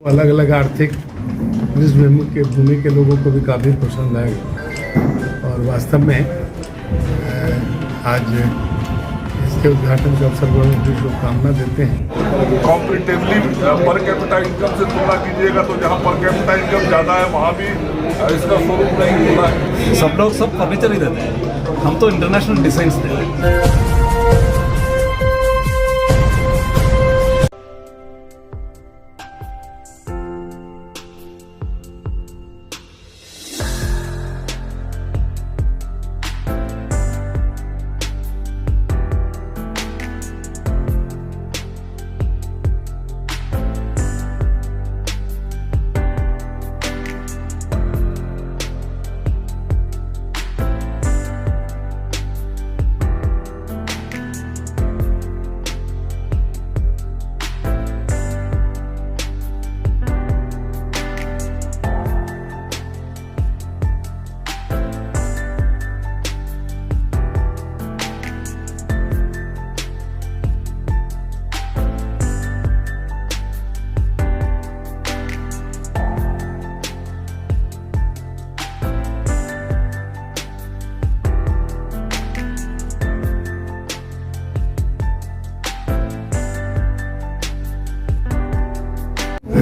अलग अलग आर्थिक पृष्ठभूमि के लोगों को भी काफ़ी पसंद आएगा और वास्तव में आज इसके उद्घाटन के अवसर पर उनकी शुभकामना देते हैं। कॉम्परेटिवली पर कैपिटा इनकम से तुलना कीजिएगा तो जहाँ पर कैपिटा इनकम ज़्यादा है वहाँ भी इसका शोरूम नहीं खुला है। सब लोग सब फर्नीचर ही देते हैं, हम तो इंटरनेशनल डिजाइन्स देते हैं।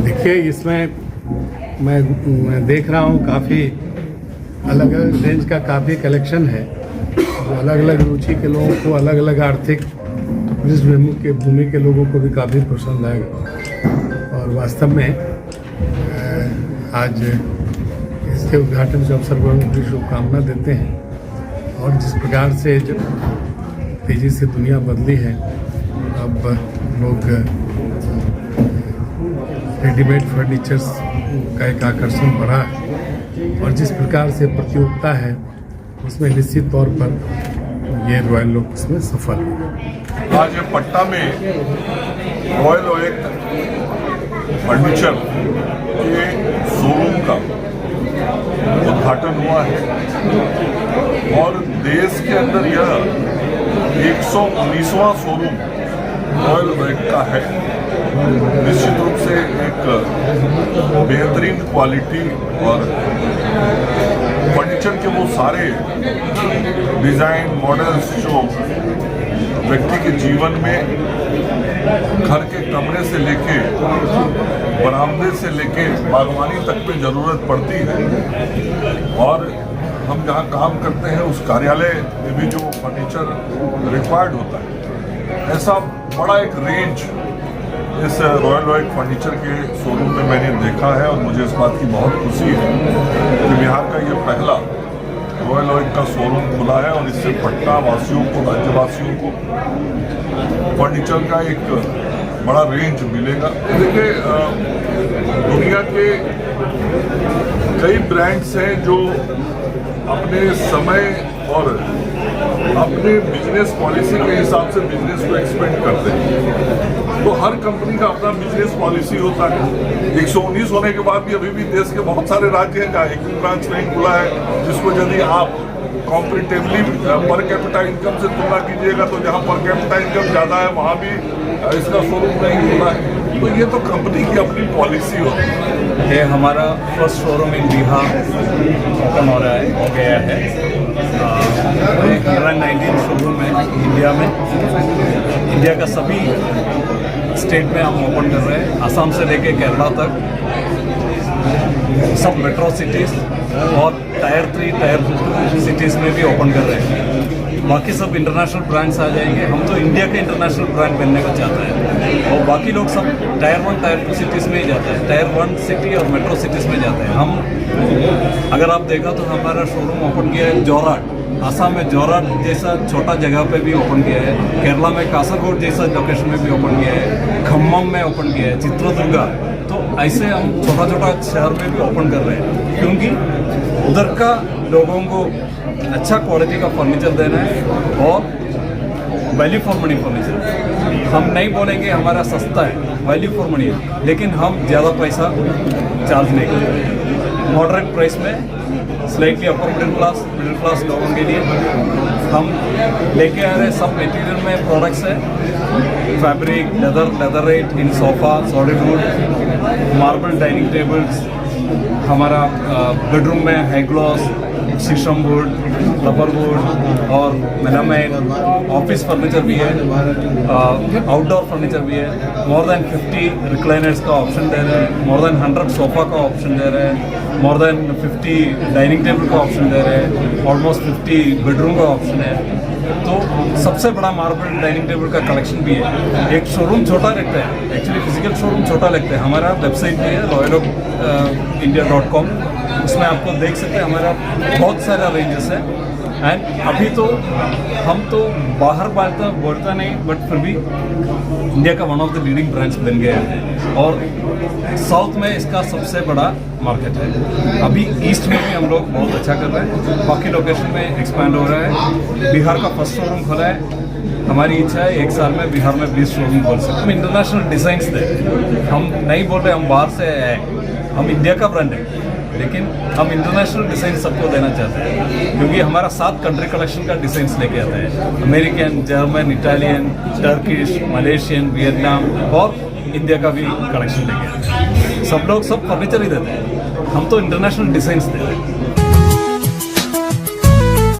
देखिए, इसमें मैं देख रहा हूँ काफ़ी अलग अलग रेंज का काफ़ी कलेक्शन है जो अलग अलग रुचि के लोगों को, अलग अलग आर्थिक पृष्ठभूमि के लोगों को भी काफ़ी पसंद आएगा और वास्तव में आज इसके उद्घाटन के अवसर पर उनकी शुभकामना देते हैं। और जिस प्रकार से जो तेज़ी से दुनिया बदली है, अब लोग रेडीमेड फर्नीचर्स का एक आकर्षण बढ़ा है और जिस प्रकार से प्रतियोगिता है उसमें निश्चित तौर पर ये रॉयल ओक उसमें सफल हुआ। आज पटना में रॉयल ओक फर्नीचर के शोरूम का उद्घाटन हुआ है और देश के अंदर यह 119वां शोरूम रॉयल ओक का है। निश्चित रूप से एक बेहतरीन क्वालिटी और फर्नीचर के वो सारे डिज़ाइन मॉडल्स जो व्यक्ति के जीवन में घर के कमरे से लेके बरामदे से लेके बागवानी तक में ज़रूरत पड़ती है और हम जहाँ काम करते हैं उस कार्यालय में भी जो फर्नीचर रिक्वायर्ड होता है, ऐसा बड़ा एक रेंज इस रॉयल ओक फर्नीचर के शोरूम में मैंने देखा है और मुझे इस बात की बहुत खुशी है कि बिहार का ये पहला रॉयल ओक का शोरूम खुला है और इससे पटना वासियों को, राज्यवासियों को फर्नीचर का एक बड़ा रेंज मिलेगा। देखिए, दुनिया के कई ब्रांड्स हैं जो अपने समय और अपने बिजनेस पॉलिसी के हिसाब से बिजनेस को एक्सपेंड करते हैं। तो हर कंपनी का अपना बिजनेस पॉलिसी होता है। 119 होने के बाद भी अभी भी देश के बहुत सारे राज्य हैं जहाँ एक भी ब्रांच नहीं खुला है, जिसको यदि आप कॉम्परेटिवली पर कैपिटा इनकम से तुलना कीजिएगा तो जहाँ पर कैपिटा इनकम ज़्यादा है वहाँ भी इसका शोरूम नहीं खुला है। तो ये तो कंपनी की अपनी पॉलिसी होती है। ये हमारा first showroom in Bihar open हो गया है। 119 शोरूम है इंडिया में। इंडिया का सभी स्टेट में हम ओपन कर रहे हैं, आसाम से लेके केरला तक, सब मेट्रो सिटीज़ और टायर 3 टायर 2 सिटीज़ में भी ओपन कर रहे हैं। बाकी सब इंटरनेशनल ब्रांड्स आ जाएंगे। हम तो इंडिया के इंटरनेशनल ब्रांड बनने को चाहते हैं और बाकी लोग सब टायर 1 टायर 2 सिटीज़ में ही जाते हैं, टायर 1 सिटी और मेट्रो सिटीज़ में जाते हैं। हम अगर आप देखा तो हमारा शोरूम ओपन किया है जोरहाट, आसाम में जोरहाट जैसा छोटा जगह पे भी ओपन किया है, केरला में कासरगोड जैसा लोकेशन में भी ओपन किया है, खम्मम में ओपन किया है, चित्रदुर्गा। तो ऐसे हम छोटा छोटा शहर में भी ओपन कर रहे हैं क्योंकि उधर का लोगों को अच्छा क्वालिटी का फर्नीचर देना है और वैल्यू फॉर मनी फर्नीचर। हम नहीं बोलेंगे हमारा सस्ता है, वैल्यू फॉर मनी है, लेकिन हम ज़्यादा पैसा चार्ज नहीं करेंगे। मॉडरेट प्राइस में स्लाइटली अपर मिडिल क्लास लोगों के लिए हम लेके आ रहे सब मटेरियल में प्रोडक्ट्स है, fabric, leather rate in sofa, solid wood, marble dining tables, हमारा बेडरूम में हाई ग्लॉस, शीशम वुड, रबर वुड और मेलामाइन, ऑफिस फर्नीचर भी है, आउटडोर फर्नीचर भी है। मोर देन 50 रिक्लाइनर्स का ऑप्शन दे रहे हैं, मोर देन 100 सोफा का ऑप्शन दे रहे हैं, मोर देन 50 डाइनिंग टेबल का ऑप्शन दे रहे हैं, ऑलमोस्ट 50 बेडरूम का ऑप्शन है। तो सबसे बड़ा मार्बल डाइनिंग टेबल का कलेक्शन भी है। एक शोरूम छोटा लगता है, एक्चुअली फिजिकल शोरूम छोटा लगता है। हमारा वेबसाइट भी है royalindia.com, उसमें आपको देख सकते हैं हमारा बहुत सारा रेंजेस है। एंड अभी तो हम तो बाहर बोलता नहीं, बट फिर भी इंडिया का one of the leading brands बन गया है और साउथ में इसका सबसे बड़ा मार्केट है। अभी ईस्ट में भी हम लोग बहुत अच्छा कर रहे हैं, बाकी लोकेशन में एक्सपैंड हो रहा है। बिहार का फर्स्ट शोरूम खोला है, हमारी इच्छा है 1 साल में बिहार में 20 शोरूम खोल सकते हैं। हम इंटरनेशनल डिज़ाइंस दे, हम नहीं बोल रहे हम बाहर से आए, हम इंडिया का ब्रांड है, लेकिन हम इंटरनेशनल डिज़ाइन सबको देना चाहते हैं क्योंकि हमारा 7 कंट्री कलेक्शन का डिज़ाइंस लेके आता है। American, German, Italian, Turkish, Malaysian, Vietnam और इंडिया का भी कलेक्शन लेके आते हैं। सब लोग सब फर्नीचर ही देते हैं, हम तो इंटरनेशनल डिज़ाइंस देते हैं।